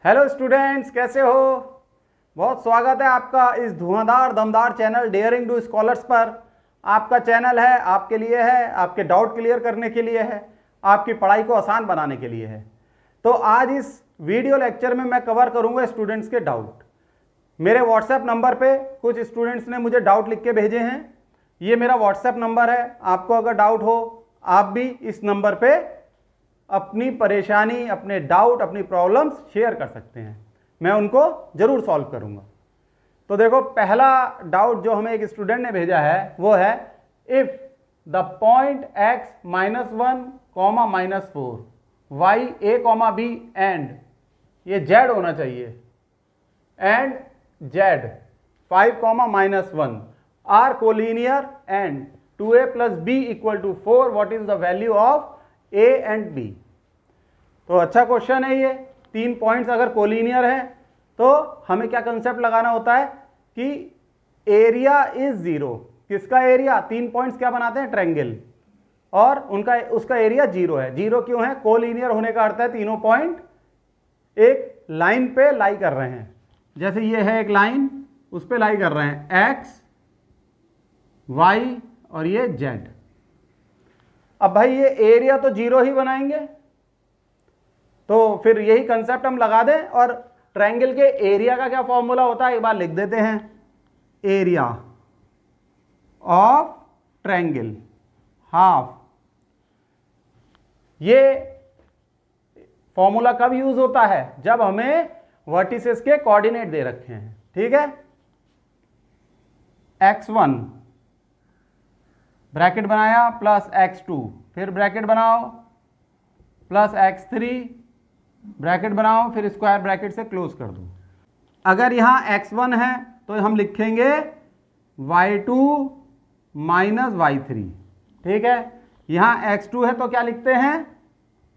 Hello students, कैसे हो। बहुत स्वागत है आपका इस धुआंधार दमदार चैनल डेयरिंग डू स्कॉलर्स पर। आपका चैनल है, आपके लिए है, आपके डाउट क्लियर करने के लिए है, आपकी पढ़ाई को आसान बनाने के लिए है। तो आज इस वीडियो लेक्चर में मैं कवर करूंगा स्टूडेंट्स के डाउट। मेरे व्हाट्सएप नंबर पे कुछ स्टूडेंट्स ने मुझे डाउट लिख के भेजे हैं। ये मेरा व्हाट्सएप नंबर है। आपको अगर डाउट हो आप भी इस नंबर पे अपनी परेशानी, अपने डाउट, अपनी प्रॉब्लम्स शेयर कर सकते हैं। मैं उनको ज़रूर सॉल्व करूंगा। तो देखो, पहला डाउट जो हमें एक स्टूडेंट ने भेजा है वो है, if the point x -1, -4 y a, b and ये z होना चाहिए and z 5, -1 are collinear and 2a + b = 4, what is the value of a and b। तो अच्छा क्वेश्चन है ये। 3 पॉइंट्स अगर कोलिनियर है तो हमें क्या कंसेप्ट लगाना होता है कि एरिया इज 0। किसका एरिया? 3 पॉइंट्स क्या बनाते हैं? ट्रायंगल, और उसका एरिया 0 है। 0 क्यों है? कोलिनियर होने का अर्थ है तीनों पॉइंट एक लाइन पे लाई कर रहे हैं। जैसे ये है एक लाइन, उस पे लाई कर रहे हैं x, y और ये z। अब भाई ये एरिया तो 0 ही बनाएंगे, तो फिर यही कंसेप्ट हम लगा दें। और ट्रायंगल के एरिया का क्या फॉर्मूला होता है एक बार लिख देते हैं। Area of triangle half. ये फॉर्मूला कब यूज होता है? जब हमें वर्टिसेस के कोऑर्डिनेट दे रखे हैं। ठीक है, x1 ब्रैकेट बनाया प्लस x2, फिर ब्रैकेट बनाओ प्लस x3 ब्रैकेट बनाओ, फिर स्क्वायर ब्रैकेट से क्लोज कर दो। अगर यहां x1 है तो हम लिखेंगे y2 - y3। ठीक है, यहां x2 है तो क्या लिखते हैं?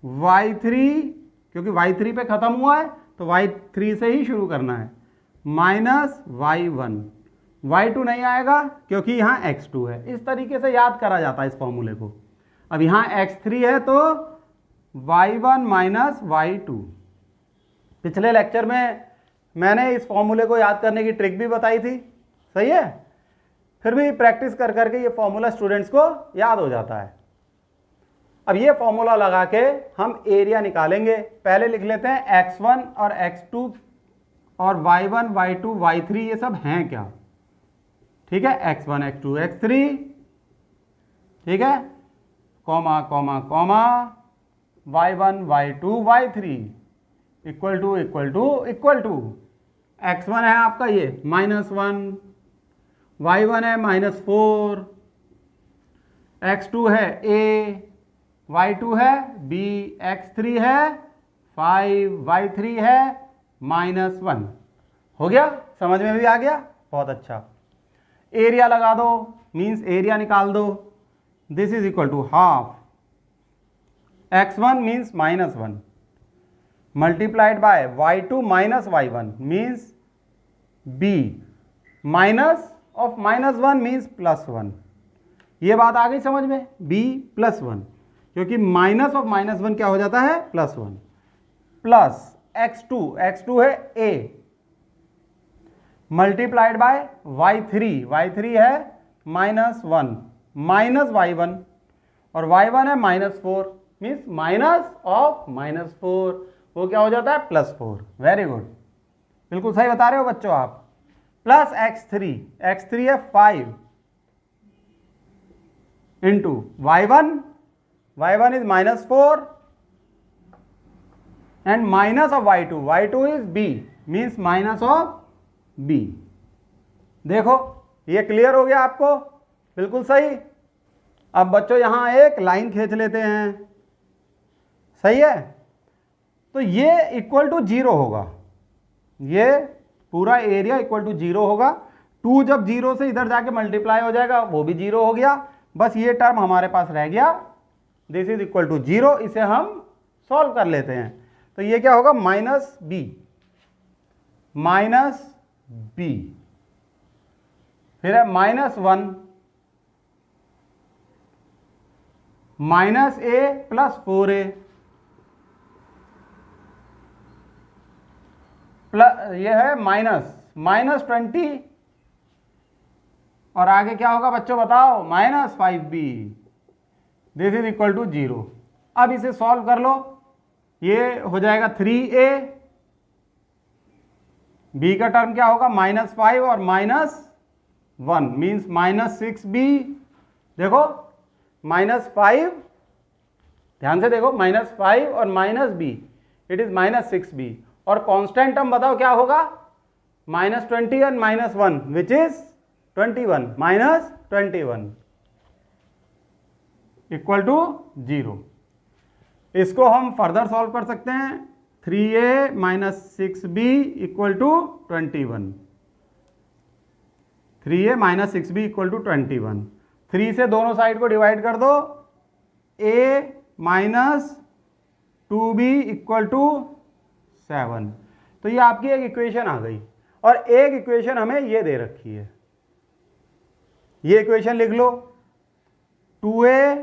y3, क्योंकि y3 पे खत्म हुआ है तो y3 से ही शुरू करना है, -y1। y2 नहीं आएगा क्योंकि यहां x2 है। इस तरीके से याद करा जाता है इस फॉर्मूले को। अब यहां x3 है तो y1 - y2। पिछले लेक्चर में मैंने इस फॉर्मूले को याद करने की ट्रिक भी बताई थी, सही है। फिर भी प्रैक्टिस कर करके ये फॉर्मूला स्टूडेंट्स को याद हो जाता है। अब ये फॉर्मूला लगा के हम एरिया निकालेंगे। पहले लिख लेते हैं x1 और x2 और y1, y2, y3 ये सब हैं क्या। ठीक है, x1, x2, x3, ठीक है, comma comma comma, y1, y2, y3 equal to x1 है आपका ये -1, y1 है -4, x2 है a, y2 है b, x3 है 5, y3 है -1। हो गया? समझ में भी आ गया? बहुत अच्छा। एरिया लगा दो, मीन्स एरिया निकाल दो। This is equal to half x1 means -1 multiplied by y2 - y1 means b, minus of -1 means +1। ये बात आ गई समझ में? b +1, क्योंकि माइनस ऑफ -1 क्या हो जाता है? +1, प्लस x2 है a मल्टीप्लाइड बाय y3 है -1 माइनस y1, और y1 है -4 मीन्स माइनस ऑफ -4, वो क्या हो जाता है? +4। वेरी गुड, बिल्कुल सही बता रहे हो बच्चों आप। प्लस x3 है 5 into y1 is -4 and minus of y2 is b means minus of b। देखो ये क्लियर हो गया आपको? बिल्कुल सही। अब बच्चों यहां एक लाइन खींच लेते हैं, सही है। तो ये इक्वल टू 0 होगा, ये पूरा एरिया इक्वल टू 0 होगा। 2 जब 0 से इधर जाके मल्टीप्लाई हो जाएगा वो भी 0 हो गया। बस ये टर्म हमारे पास रह गया, दिस इज इक्वल टू 0। इसे हम सॉल्व कर लेते हैं। तो ये क्या होगा? -b, फिर है -1 -a + 4a प्लस ये है -20 और आगे क्या होगा बच्चों बताओ, -5b, this is equal to 0। अब इसे सॉल्व कर लो, ये हो जाएगा 3a, b का टर्म क्या होगा -5 और -1 मीन्स -6b। देखो -5, ध्यान से देखो, -5 और -b, इट इज -6b। और कांस्टेंट टर्म बताओ क्या होगा, -20 और -1 विच इज 21, -21 इक्वल टू 0। इसको हम फर्दर सॉल्व कर सकते हैं, 3a - 6b equal to 21, 3a - 6b equal to 21। 3 से दोनों साइड को डिवाइड कर दो, a - 2b इक्वल टू 7। तो ये आपकी एक इक्वेशन आ गई। और एक इक्वेशन हमें ये दे रखी है, ये इक्वेशन लिख लो, 2a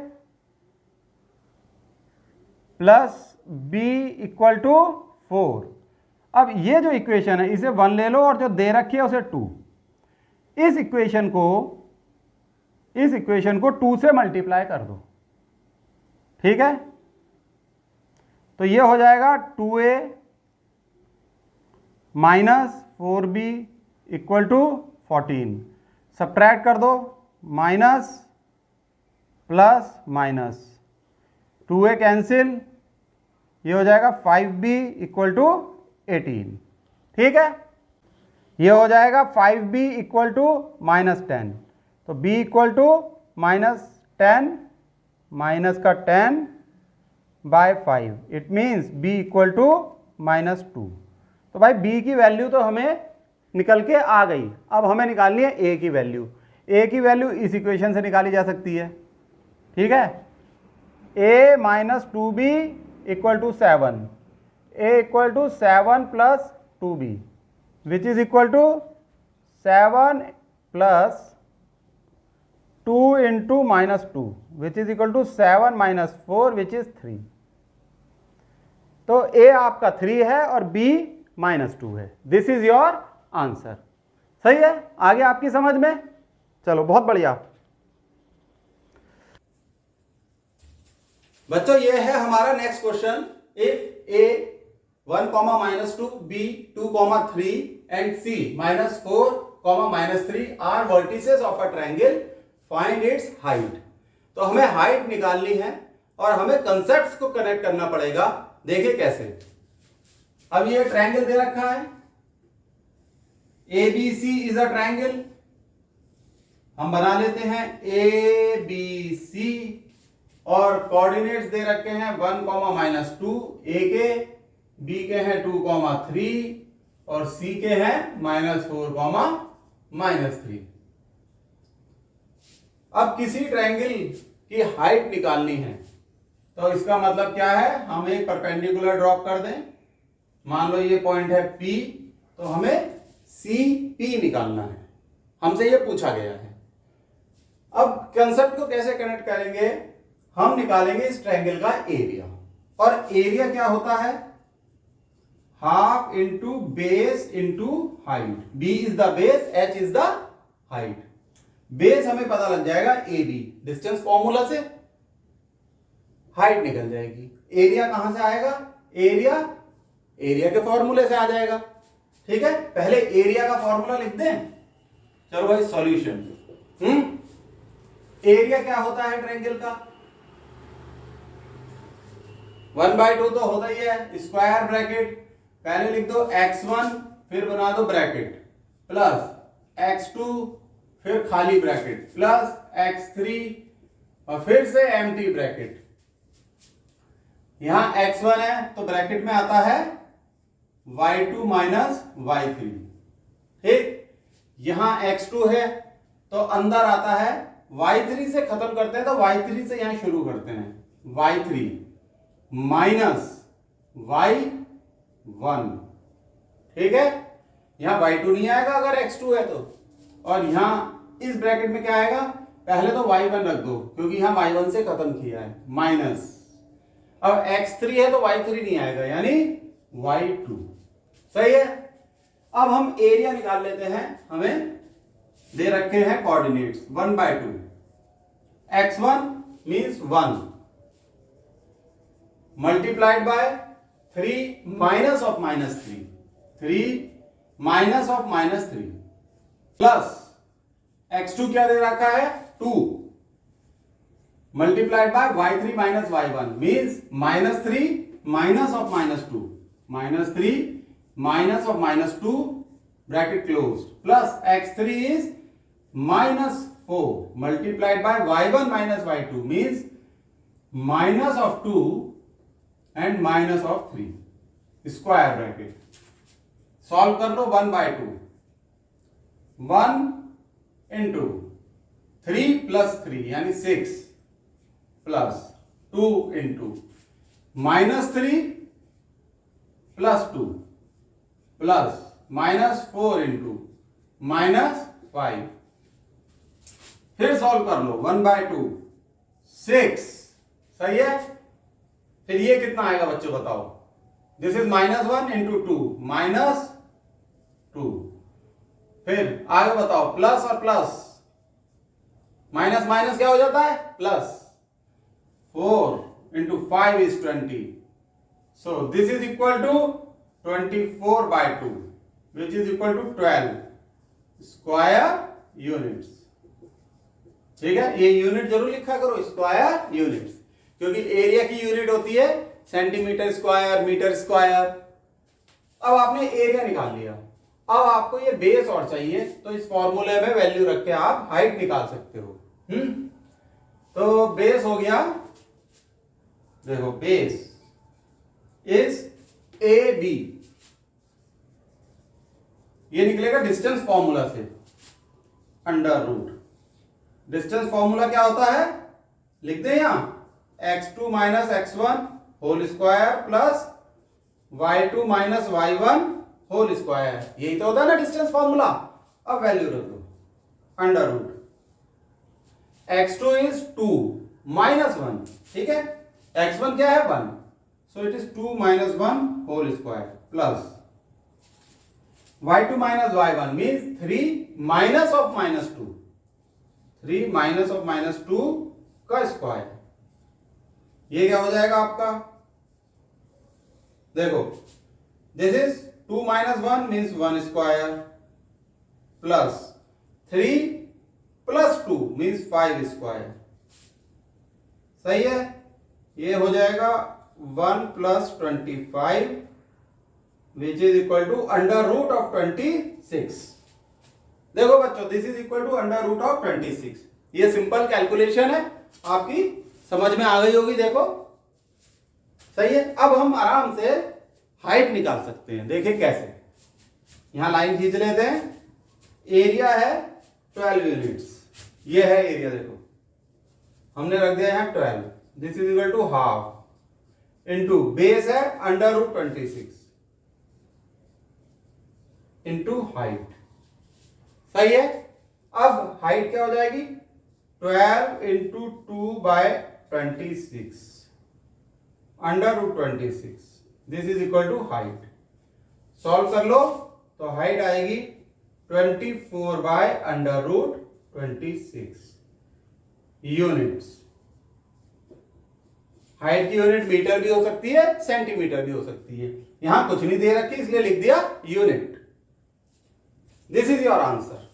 + b इक्वल टू 4। अब ये जो इक्वेशन है इसे 1 ले लो और जो दे रखी है उसे 2। इस इक्वेशन को 2 से मल्टीप्लाई कर दो, ठीक है। तो ये हो जाएगा 2a - 4b equal to 14। Subtract कर दो, minus plus minus, 2a cancel, ये हो जाएगा 5b इक्वल टू 18, ठीक है। ये हो जाएगा 5b इक्वल टू -10। तो b इक्वल टू -10 माइनस का 10/5, it means b equal to -2। तो भाई b की वैल्यू तो हमें निकल के आ गई। अब हमें निकालनी है a की वैल्यू। a की वैल्यू इस इक्वेशन से निकाली जा सकती है, ठीक है। a - 2b equal to 7, a equal to 7 + 2b which is equal to 7 + 2 into -2 which is equal to 7 - 4 which is 3। तो a आपका 3 है और b -2 है। This is your answer. सही है, आगे आपकी समझ में। चलो बहुत बढ़िया बच्चों, ये है हमारा next question. If a 1, -2, b 2, 3 and c -4, -3 are vertices of a triangle, find its height. तो हमें हाइट निकालनी है और हमें कंसेप्ट्स को कनेक्ट करना पड़ेगा। देखिए कैसे। अब ये ट्रायंगल दे रखा है, ABC इज अ ट्रायंगल। हम बना लेते हैं ABC और कोऑर्डिनेट्स दे रखे हैं 1, -2, A के, B के हैं 2, 3 और C के हैं -4, -3। अब किसी ट्रायंगल की हाइट निकालनी है तो इसका मतलब क्या है, हम एक परपेंडिकुलर ड्रॉप कर दें। मान लो ये पॉइंट है P, तो हमें CP निकालना है, हमसे ये पूछा गया है। अब कंसेप्ट को कैसे कनेक्ट करेंगे, हम निकालेंगे इस ट्रायंगल का एरिया। और एरिया क्या होता है, half into base into height. B is the base, H is the height. Base हमें पता लग जाएगा AB, डिस्टेंस फॉर्मूला से हाइट निकल जाएगी। एरिया कहां से आएगा, एरिया के फॉर्मूले से आ जाएगा, ठीक है। पहले एरिया का फॉर्मूला लिख दें। चलो भाई सॉल्यूशन। एरिया क्या होता है ट्रायंगल का, 1/2 तो होता ही है, स्क्वायर ब्रैकेट, पहले लिख दो x1, फिर बना दो ब्रैकेट, प्लस x2, फिर खाली ब्रैकेट, प्लस x3 और फिर से एम्प्टी ब्रैकेट। यहां x1 है तो ब्रैकेट में आता है y2 - y3, ठीक। यहां x2 है तो अंदर आता है y3 से खत्म करते हैं, तो y3 से यहां शुरू करते हैं, y3 - y1, ठीक है। यहां y2 नहीं आएगा अगर x2 है तो। और यहां इस ब्रैकेट में क्या आएगा, पहले तो y1 रख दो क्योंकि यहां y1 से खत्म किया है, माइनस। अब x3 है तो y3 नहीं आएगा, यानी y2, सही है। अब हम एरिया निकाल लेते हैं। हमें दे रखे हैं coordinates 1/2, x1 means 1 multiplied bye 3 minus of -3, 3 minus of -3 plus x2 क्या दे रखा है 2 multiplied by y3 minus y1 means -3 minus of -2, -3 minus of -2 bracket closed plus x3 is -4 multiplied by y1 minus y2 means minus of 2 and minus of 3 square bracket. Solve कर लो 1/2, 1 into 3 plus 3 यानी 6 plus 2 into -3 plus 2 plus -4 into -5। फिर solve कर लो 1/2 6 सही है। फिर ये कितना आएगा बच्चों बताओ। This is -1 into 2 -2। फिर आगे बताओ प्लस और प्लस माइनस माइनस क्या हो जाता है plus 4 into 5 is 20। So this is equal to 24/2 which is equal to 12 square units. ठीक है, ये यूनिट जरूर लिखा करो स्क्वायर यूनिट्स, क्योंकि एरिया की यूनिट होती है सेंटीमीटर स्क्वायर, मीटर स्क्वायर। अब आपने एरिया निकाल लिया, अब आपको ये बेस और चाहिए, तो इस फॉर्मूले में वैल्यू रख के आप हाइट निकाल सकते हो। तो बेस हो गया, देखो बेस इज ए बी, ये निकलेगा डिस्टेंस फॉर्मूला से अंडर रूट। डिस्टेंस फॉर्मूला क्या होता है लिख दे यहां x2 minus x1 whole square plus y2 minus y1 whole square, यही तो होता है ना डिस्टेंस फॉर्मूला। अब वैल्यू रख दो under root x2 is 2 minus 1, ठीक है, x1 क्या है 1, so it is 2 minus 1 whole square plus y2 minus y1 means 3 minus of -2, 3 minus of -2 का स्क्वायर। ये क्या हो जाएगा आपका, देखो this is 2 minus 1 means 1 square plus 3 plus 2 means 5 square. सही है, ये हो जाएगा 1 plus 25 which is equal to under root of 26। देखो बच्चों this is equal to under root of 26। ये सिंपल कैलकुलेशन है, आपकी समझ में आ गई होगी। देखो सही है। अब हम आराम से हाइट निकाल सकते हैं, देखिए कैसे। यहां लाइन खींच लेते हैं, एरिया है 12 यूनिट्स, ये है एरिया, देखो हमने रख दिया है 12, this is equal to half into base है अंडर रूट 26 इंटू हाइट। सही है। अब हाइट क्या हो जाएगी 12 into 2/26 under root 26, this is equal to height. Solve कर लो तो हाइट आएगी 24 by under root 26 units. Height की यूनिट मीटर भी हो सकती है, सेंटीमीटर भी हो सकती है, यहां कुछ नहीं दे रखी इसलिए लिख दिया unit. This is your answer.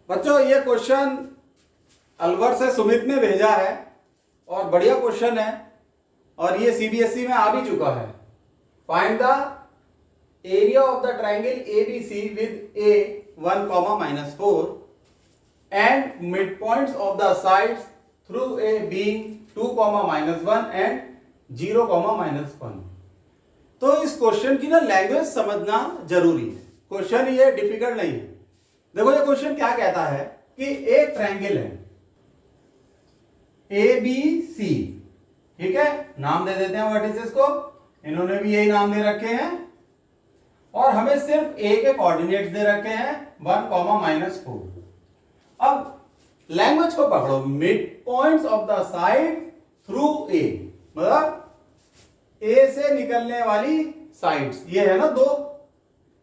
बच्चों ये क्वेश्चन अलवर से सुमित ने भेजा है और बढ़िया क्वेश्चन है, और ये सीबीएसई में आ भी चुका है। Find the area of the triangle ABC with A 1, -4 and midpoints of the sides through a being 2, -1 and 0, -1। तो इस क्वेश्चन की ना लैंग्वेज समझना जरूरी है, क्वेश्चन ये डिफिकल्ट नहीं है। देखो ये क्वेश्चन क्या कहता है कि एक ट्रायंगल है ए बी सी, ठीक है, नाम दे देते हैं वर्टिसेस को, इन्होंने भी यही नाम दे रखे हैं, और हमें सिर्फ ए के कोऑर्डिनेट्स दे रखे हैं 1, -4। अब लैंग्वेज को पकड़ो, mid points of the side through a, मतलब ए से निकलने वाली साइड्स, ये है ना दो,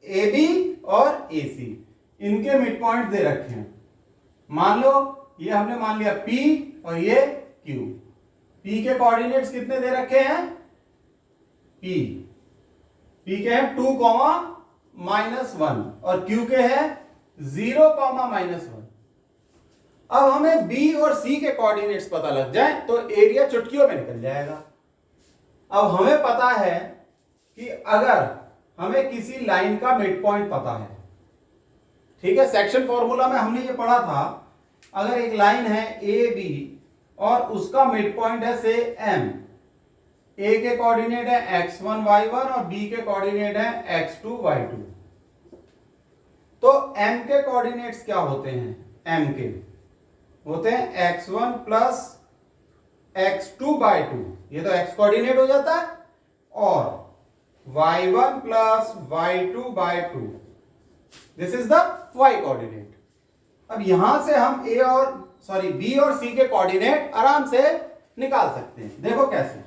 ए बी और ए सी, इनके मिड पॉइंट दे रखे हैं। मान लो ये हमने मान लिया P और ये Q। P के कोऑर्डिनेट्स कितने दे रखे हैं? P के हैं 2, -1 और Q के है 0, -1। अब हमें B और C के कोऑर्डिनेट्स पता लग जाए तो एरिया चुटकियों में निकल जाएगा। अब हमें पता है कि अगर हमें किसी लाइन का मिड पॉइंट पता है, ठीक है, सेक्शन फॉर्मूला में हमने ये पढ़ा था, अगर एक लाइन है ए बी और उसका मिड पॉइंट है से M, ए के कोऑर्डिनेट है x1 y1 और बी के कोऑर्डिनेट है x2 y2, तो M के कोऑर्डिनेट्स क्या होते हैं? M के होते हैं x1 प्लस x2/2, ये तो x कोऑर्डिनेट हो जाता है, और y1 plus y2/2, this is the y coordinate. अब यहां से हम b और c के कोऑर्डिनेट आराम से निकाल सकते हैं। देखो कैसे,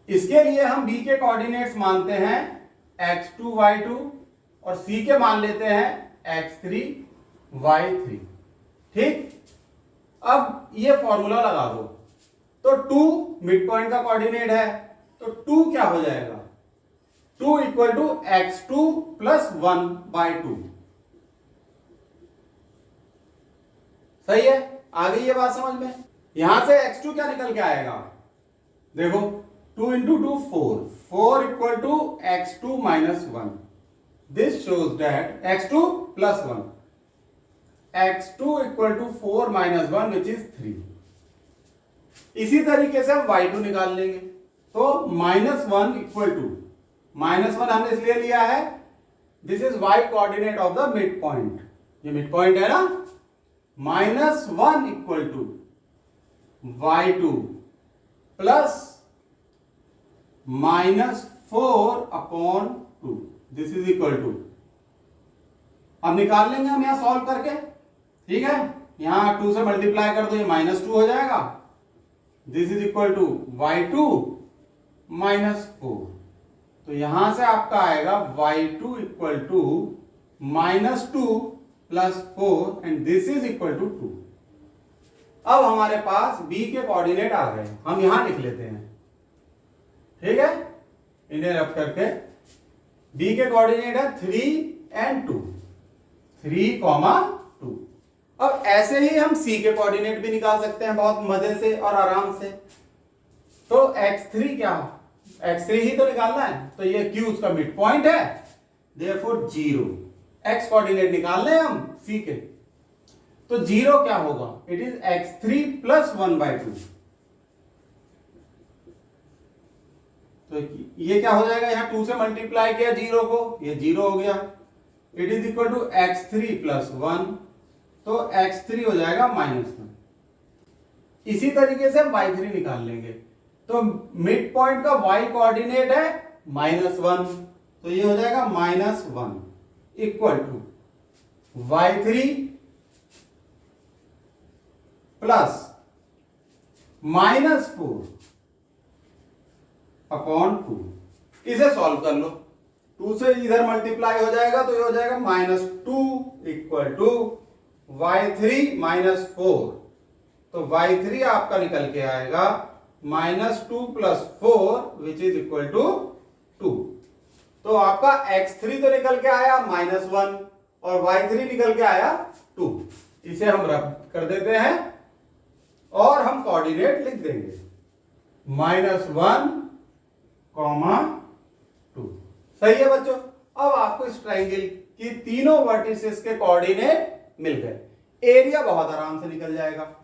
इसके लिए हम b के कोऑर्डिनेट्स मानते हैं x2 y2 और c के मान लेते हैं x3 y3, ठीक। अब ये फॉर्मूला लगा दो, तो 2 मिड पॉइंट का कोऑर्डिनेट है, तो 2 क्या हो जाएगा? 2 = x2 + 1/2। सही है, आ गई ये बात समझ में? यहां से x2 क्या निकल के आएगा? देखो 2 × 2 4 = x2 - 1। This shows that x2 + 1, x2 = 4 - 1 which is 3। इसी तरीके से हम y2 निकाल लेंगे, तो -1 हमने इसलिए लिया है, this is y coordinate of the mid point, ये मिड पॉइंट है ना, -1 = y2 plus -4/2, this is equal to, अब निकाल लेंगे हम यहां सॉल्व करके, ठीक है। यहां 2 से मल्टीप्लाई कर दो, ये -2 हो जाएगा, this is equal to y2 -4, तो यहां से आपका आएगा y2 = -2 + 4 and this is equal to 2। अब हमारे पास b के कोऑर्डिनेट आ गए, हम यहां लिख लेते हैं, ठीक है, इन्हें रख करके। b के कोऑर्डिनेट है 3 और 2, 3, 2। अब ऐसे ही हम c के कोऑर्डिनेट भी निकाल सकते हैं बहुत मजे से और आराम से। तो x3 क्या, x3 ही तो निकालना है, तो ये q उसका मिड पॉइंट है, देयरफॉर 0। x कोऑर्डिनेट निकालने हैं हम c के, तो 0 क्या होगा? इट इज x3 + 1/2, तो ये क्या हो जाएगा? यहां 2 से मल्टीप्लाई किया 0 को, ये 0 हो गया, it is equal to x3 + 1, तो x3 हो जाएगा -1। इसी तरीके से हम y3 निकाल लेंगे, तो मिड पॉइंट का y कोऑर्डिनेट है -1, तो ये हो जाएगा -1 इक्वल टू y3 प्लस -4/2। इसे सॉल्व कर लो, 2 से इधर मल्टीप्लाई हो जाएगा, तो ये हो जाएगा -2 = y3 - 4, तो y3 आपका निकल के आएगा -2 + 4 विच इज इक्वल टू 2। तो आपका x3 तो निकल के आया -1 और y3 निकल के आया 2। इसे हम रब कर देते हैं और हम कोऑर्डिनेट लिख देंगे -1, 2। सही है बच्चों। अब आपको इस ट्रायंगल की तीनों वर्टिसेस के कोऑर्डिनेट मिल गए, एरिया बहुत आराम से निकल जाएगा।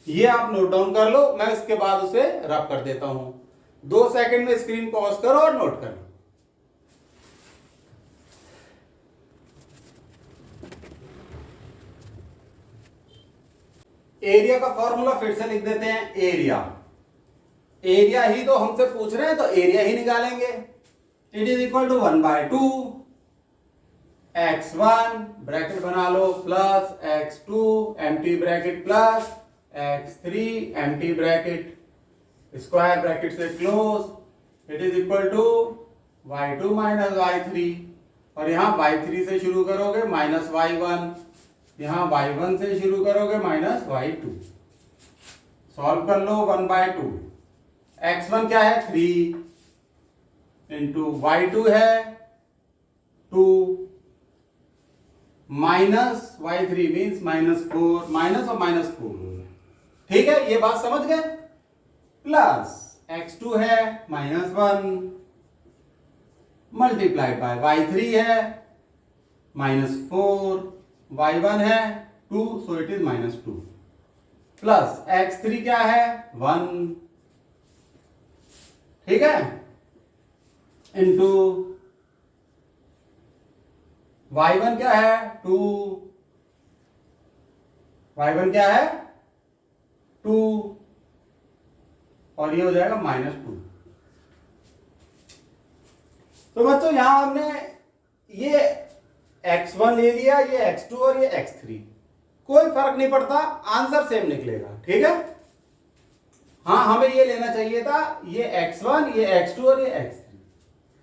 ये आप नोट डाउन कर लो, मैं इसके बाद उसे रब कर देता हूं। 2 सेकंड में स्क्रीन पॉज करो और नोट कर लो। एरिया का फॉर्मूला फिर से लिख देते हैं, एरिया ही तो हमसे पूछ रहे हैं, तो एरिया ही निकालेंगे। It is equal to 1/2 x1 bracket बना लो plus x2 empty bracket plus x3 empty bracket, square bracket से close, it is equal to y2 minus y3, और यहाँ y3 से शुरू करोगे माइनस y1, यहाँ y1 से शुरू करोगे माइनस y2। सॉल्व कर लो 1/2। x1 क्या है 3 इंटू y2 है 2 माइनस y3 मीन्स -4, माइनस और -4। ठीक है, ये बात समझ गए। प्लस x2 है -1 मल्टीप्लाइड बाय y3 है -4, y1 है 2, सो इट इज -2, प्लस x3 क्या है 1, ठीक है, इंटू y1 क्या है 2, y1 क्या है 2, और ये हो जाएगा -2। तो बच्चों यहां हमने ये x1 ले लिया, ये x2 और ये x3, कोई फर्क नहीं पड़ता, आंसर सेम निकलेगा। ठीक है, हाँ हमें ये लेना चाहिए था ये x1, ये x2 और ये x3,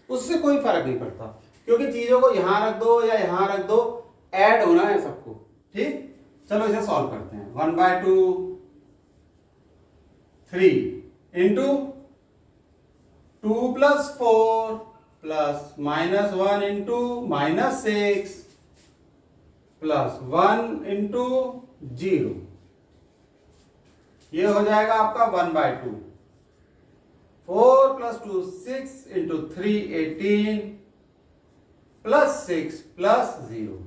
उससे कोई फर्क नहीं पड़ता, क्योंकि चीजों को यहां रख दो या यहां रख दो, ऐड होना है सबको। ठीक, चलो इसे सॉल्व करते हैं। 1/2 3 into 2 + 4 plus -1 into -6 plus 1 into 0, ये हो जाएगा आपका 1/2। 4 + 2 6 into 3 18 plus 6 plus 0,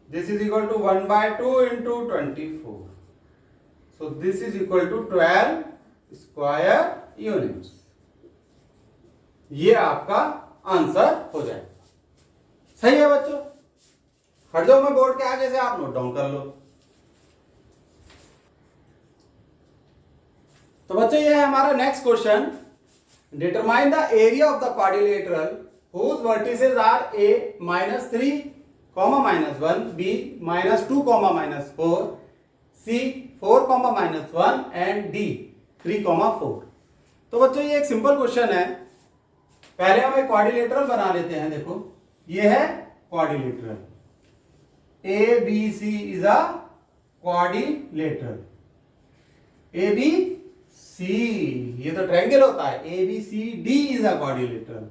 this is equal to 1/2 into 24, so this is equal to 12 square units. ये आपका आंसर हो जाएगा। सही है बच्चों, हट जाओ, मैं बोर्ड के आगे से, आप नोट डाउन कर लो। तो बच्चों ये है हमारा next question, determine the area of the quadrilateral whose vertices are a -3, -1, b -2, -4, c 4, -1 and d 3, 4। तो बच्चों ये एक सिंपल क्वेश्चन है। पहले हम एक क्वाड्रिलेटरल बना लेते हैं। देखो ये है quadrilateral, A B C is a quadrilateral, A B C, ये तो ट्रायंगल होता है, A B C D is a quadrilateral.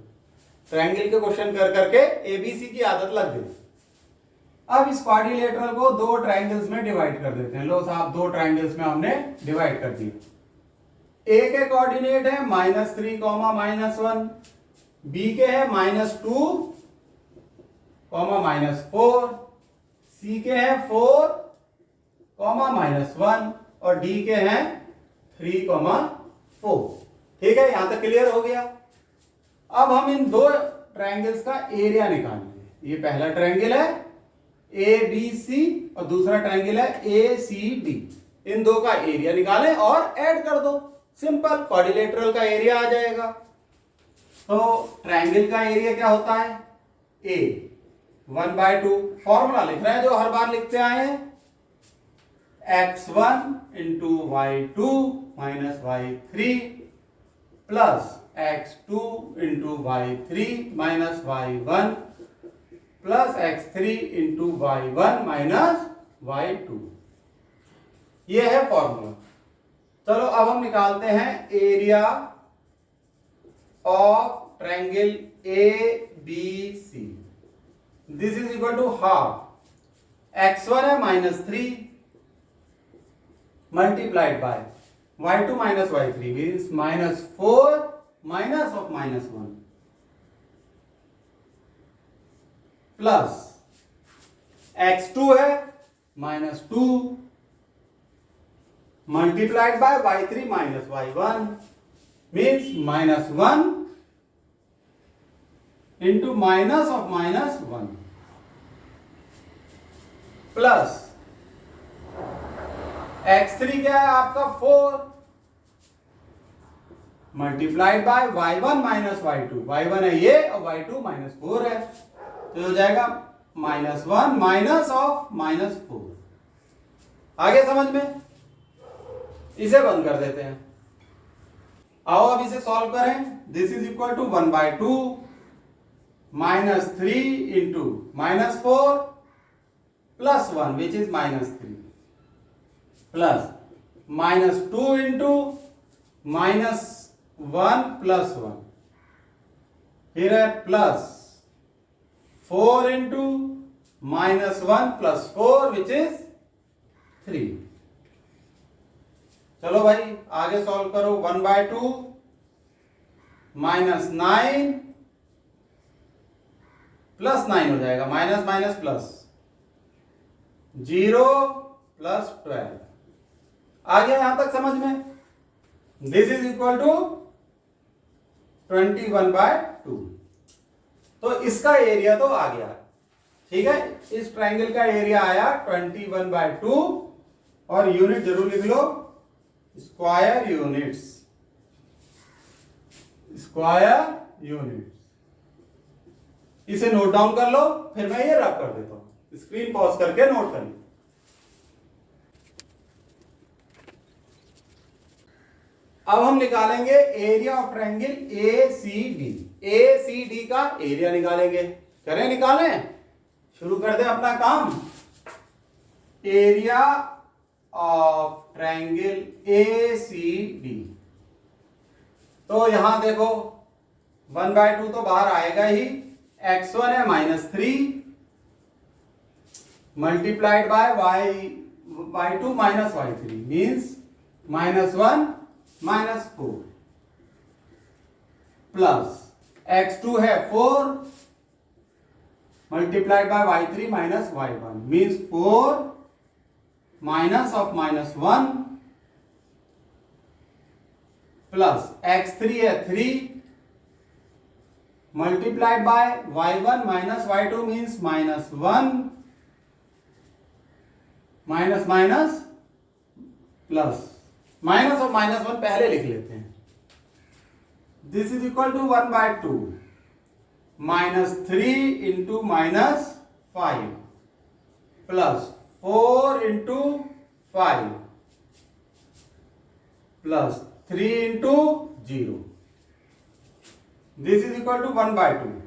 Triangle के क्वेश्चन कर करके एबीसी की आदत लग गई। अब इस क्वाड्रिलेटरल को दो ट्रायंगल्स में डिवाइड कर देते हैं। लो साहब, दो ट्रायंगल्स में हमने डिवाइड कर दिया। ए के कोऑर्डिनेट है -3, -1, बी के है -2, -4, सी के है 4, -1 और डी के हैं 3, 4। ठीक है, यहां तक क्लियर हो गया। अब हम इन दो ट्रायंगल्स का एरिया निकालेंगे। ये पहला ट्रायंगल है ए बी सी और दूसरा ट्रायंगल है ए सी डी। इन दो का एरिया निकालें और ऐड कर दो, सिंपल क्वाड्रिलेटरल का एरिया आ जाएगा। तो ट्रायंगल का एरिया क्या होता है, ए 1/2, फॉर्मूला लिख रहे हैं जो हर बार लिखते आए हैं, x1 into y2 minus y3 plus x2 into y3 minus y1 plus x3 into y1 minus y2। ये है फॉर्मूला। चलो अब हम निकालते हैं area of triangle A B C. This is equal to half x1 है -3 multiplied by y2 minus y3 means -4 minus of -1 plus x2 है -2 multiplied by y3 minus y1 means -1 into minus of -1 plus x3 क्या है आपका 4 multiplied by y1 minus y2, y1 है ये और y2 -4 है, तो हो जाएगा -1 माइनस ऑफ -4। आगे समझ में, इसे बंद कर देते हैं। आओ अब इसे सॉल्व करें। This is equal to 1/2 minus 3 into -4 plus 1 which is -3 plus -2 into -1 plus 1 फिर है plus 4 into -1 plus 4 which is 3। चलो भाई आगे सॉल्व करो। 1/2 -9 प्लस 9 हो जाएगा, माइनस माइनस प्लस 0 प्लस 12। आ गया यहां तक समझ में? This is equal to 21/2। तो इसका एरिया तो आ गया, ठीक है। इस ट्रायंगल का एरिया आया 21/2 और यूनिट जरूर लिख लो, स्क्वायर यूनिट्स, स्क्वायर यूनिट्स। इसे नोट डाउन कर लो, फिर मैं ये रब कर देता हूं। स्क्रीन पॉज करके नोट कर लो। अब हम निकालेंगे area of triangle ACD। ACD का एरिया निकालेंगे। करें, निकालें, शुरू कर दें अपना काम। Area of triangle ACD। तो यहां देखो 1/2 तो बाहर आएगा ही, x1 है -3 multiplied by y2 minus y3 means -1 -4 plus x2 है 4 multiplied by y3 minus y1 means 4 minus of -1 plus x3 है 3 multiplied by y1 minus y2 means -1 minus minus plus, minus और -1 पहले लिख लेते हैं। This is equal to 1/2 -3 into -5 plus 4 into 5 plus 3 into 0। This is equal to 1/2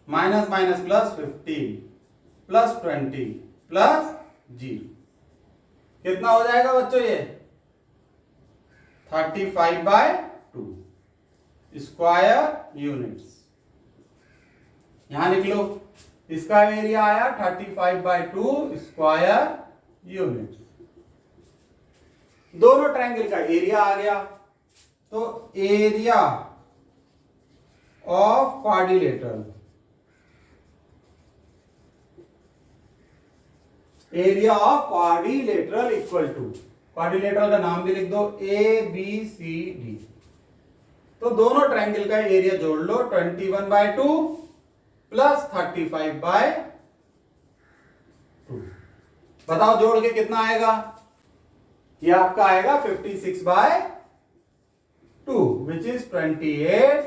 minus minus plus 15 plus 20 plus 0। कितना हो जाएगा बच्चों ये? 35/2 स्क्वायर यूनिट्स। यहां लिख लो, इसका एरिया आया 35/2 स्क्वायर यूनिट्स। दोनों ट्रायंगल का एरिया आ गया। तो area of quadrilateral, area of quadrilateral equal to, quadrilateral का नाम भी लिख दो ABCD। तो दोनों ट्रायंगल का एरिया जोड़ लो, 21/2 प्लस 35/2। बताओ जोड़ के कितना आएगा? ये आपका आएगा 56/2 विच इज 28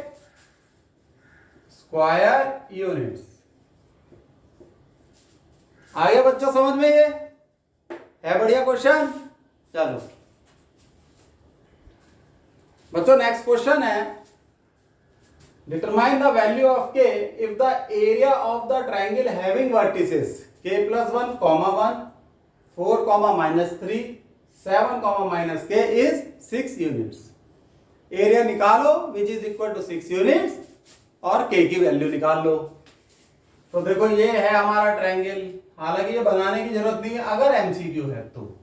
स्क्वायर यूनिट्स। आ गया बच्चों समझ में? ये है बढ़िया क्वेश्चन। चलो बच्चों नेक्स्ट क्वेश्चन है, determine the value of k if the area of the triangle having vertices k + 1, 1 4, -3 7, -k is 6 units. Area निकालो which is equal to 6 units और k की वैल्यू निकाल लो। तो देखो ये है हमारा ट्रायंगल, हालांकि ये बनाने की जरूरत नहीं है अगर MCQ है तो।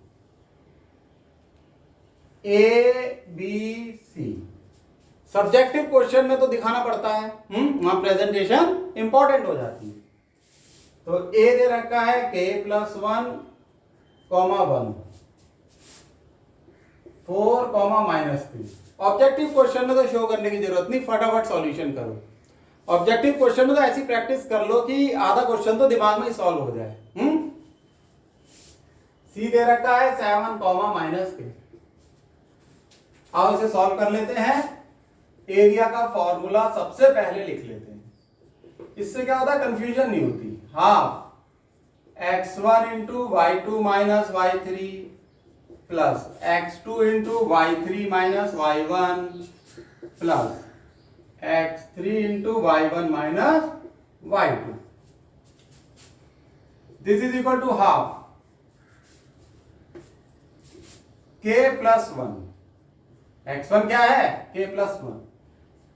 ABC सब्जेक्टिव क्वेश्चन में तो दिखाना पड़ता है, वहां प्रेजेंटेशन इंपॉर्टेंट हो जाती है। तो A दे रखा है k + 1, 1 4, -3। ऑब्जेक्टिव क्वेश्चन में तो शो करने की जरूरत नहीं, फटाफट सॉल्यूशन करो। ऑब्जेक्टिव क्वेश्चन में तो ऐसी प्रैक्टिस कर लो कि आधा क्वेश्चन तो दिमाग में ही सॉल्व हो जाए। C दे रखा है 7, -k। आओ इसे सॉल्व कर लेते हैं। एरिया का फॉर्मूला सबसे पहले लिख लेते हैं, इससे क्या होता है कंफ्यूजन नहीं होती। Half x1 into y2 minus y3 plus x2 into y3 minus y1 plus x3 into y1 minus y2. This is equal to half k plus 1. x1 क्या है? k plus 1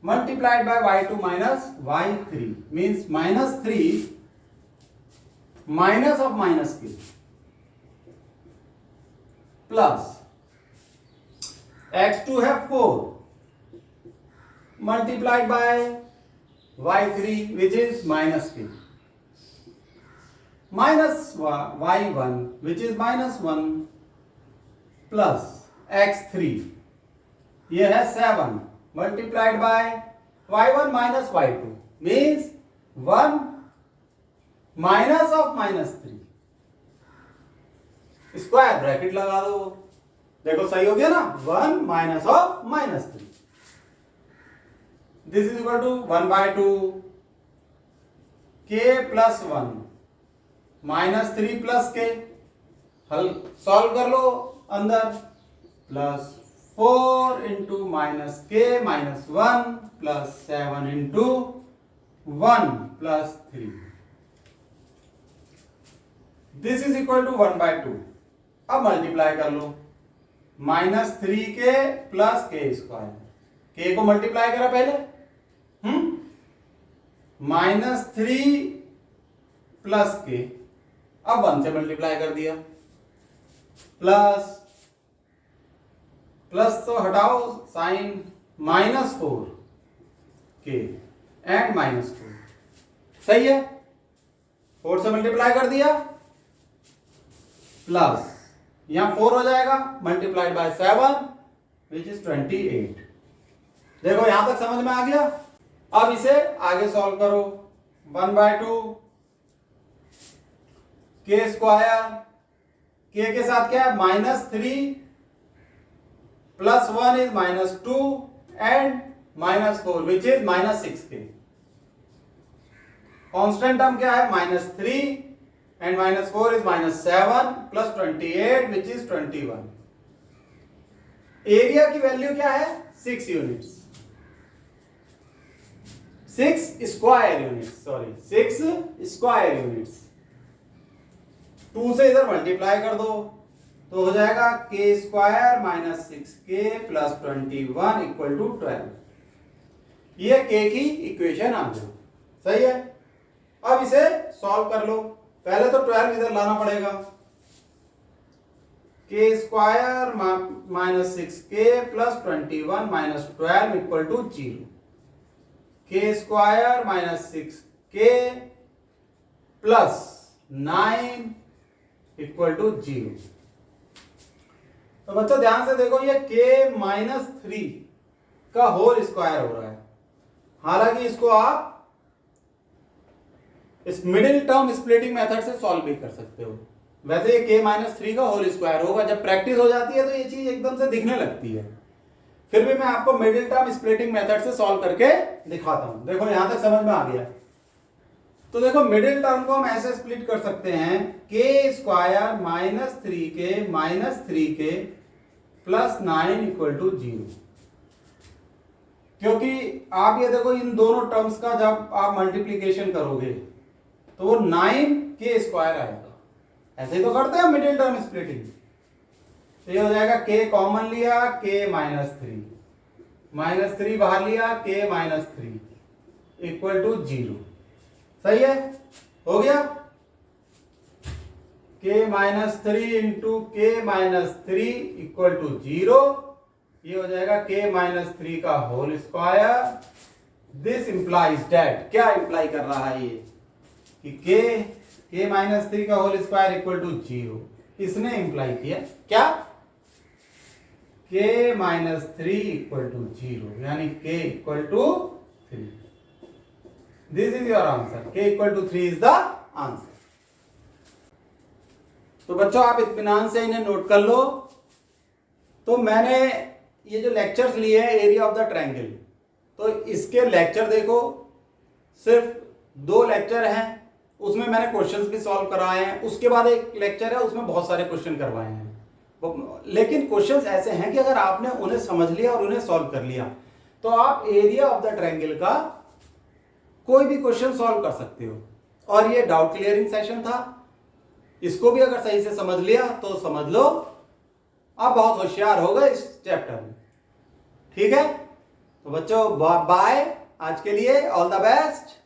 multiplied by y2 minus y3 means minus 3 minus of minus k plus x2 है 4 multiplied by y3 which is minus k minus y1 which is minus 1 plus x3 ये है 7 multiplied by y1 minus y2 means 1 minus of minus 3 square bracket लगा दो. देखो सही हो गया ना. 1 minus of minus 3. This is equal to 1/2 k plus 1 minus 3 plus k. हल सॉल्व कर लो अंदर. Plus 4 into minus k minus 1 plus 7 into 1 plus 3. This is equal to 1/2. अब मल्टीप्लाई कर लो. Minus 3k plus k square. k को multiply करा पहले. माइनस 3 प्लस k अब 1 से मल्टीप्लाई कर दिया. प्लस प्लस तो हटाओ sign. Minus 4k and minus 4 सही है. 4 से मल्टीप्लाई कर दिया. प्लस यहां 4 हो जाएगा मल्टीप्लाइड बाय 7 विच इज 28. देखो यहां तक समझ में आ गया. अब इसे आगे सॉल्व करो. 1/2 k स्क्वायर. k के साथ क्या है? Minus 3 plus 1 is minus 2 and minus 4 which is minus 6k. Constant term क्या है? Minus 3 and minus 4 is minus 7 plus 28 which is 21. Area की वैल्यू क्या है? 6 units. 6 square units. Sorry 6 square units. 2 से इधर मल्टीप्लाई कर दो तो हो जाएगा k square minus 6k plus 21 equal to 12. ये k की इक्वेशन आ गई. सही है. अब इसे सॉल्व कर लो. पहले तो 12 इधर लाना पड़ेगा. k square minus 6k plus 21 minus 12 equal to 0. k square minus 6k plus 9 equal to 0. तो बच्चों ध्यान से देखो ये k माइनस 3 का होल स्क्वायर हो रहा है. हालांकि इसको आप इस मिडिल टर्म स्प्लिटिंग मेथड से सॉल्व भी कर सकते हो. वैसे ये k माइनस 3 का होल स्क्वायर होगा. जब प्रैक्टिस हो जाती है तो ये चीज एकदम से दिखने लगती है. फिर भी मैं आपको मिडिल टर्म स्प्लिटिंग मेथड से सॉल्व करके दिखाता हूं. देखो यहां तक समझ में आ गया. तो देखो मिडिल टर्म को हम ऐसे स्प्लिट कर सकते हैं. k square minus 3k plus 9 equal to 0. क्योंकि आप ये देखो इन दोनों टर्म्स का जब आप मल्टीप्लीकेशन करोगे तो वो 9k स्क्वायर आएगा. ऐसे ही तो करते हैं मिडिल टर्म स्प्लिटिंग. तो ये हो जाएगा k कॉमन लिया k माइनस 3 माइनस 3 बाहर लिया k माइनस 3 इक्वल टू 0. सही है. हो गया. k minus 3 into k minus 3 equal to 0. ये हो जाएगा k माइनस 3 का whole square. This implies that. क्या इंप्लाई कर रहा है ये कि k माइनस 3 का होल स्क्वायर इक्वल टू 0. इसने इंप्लाई किया क्या? k माइनस 3 इक्वल टू 0 यानी k equal to 3. This is your answer. k equal to 3 is the answer. तो बच्चों आप इत्मीनान से इन्हें नोट कर लो. तो मैंने ये जो लेक्चर्स लिए हैं एरिया ऑफ द ट्रायंगल, तो इसके लेक्चर देखो. सिर्फ 2 लेक्चर हैं, उसमें मैंने क्वेश्चंस भी सॉल्व कराए हैं. उसके बाद एक लेक्चर है उसमें बहुत सारे क्वेश्चन करवाए हैं. लेकिन क्वेश्चंस ऐसे हैं कि अगर आपने उन्हें समझ लिया और उन्हें सॉल्व कर लिया तो आप एरिया ऑफ द ट्रायंगल का कोई भी क्वेश्चन सॉल्व कर सकते हो। और ये डाउट क्लियरिंग सेशन था, इसको भी अगर सही से समझ लिया तो समझ लो आप बहुत होशियार हो गए इस चैप्टर में। ठीक है, तो बच्चों बाय, आज के लिए ऑल द बेस्ट।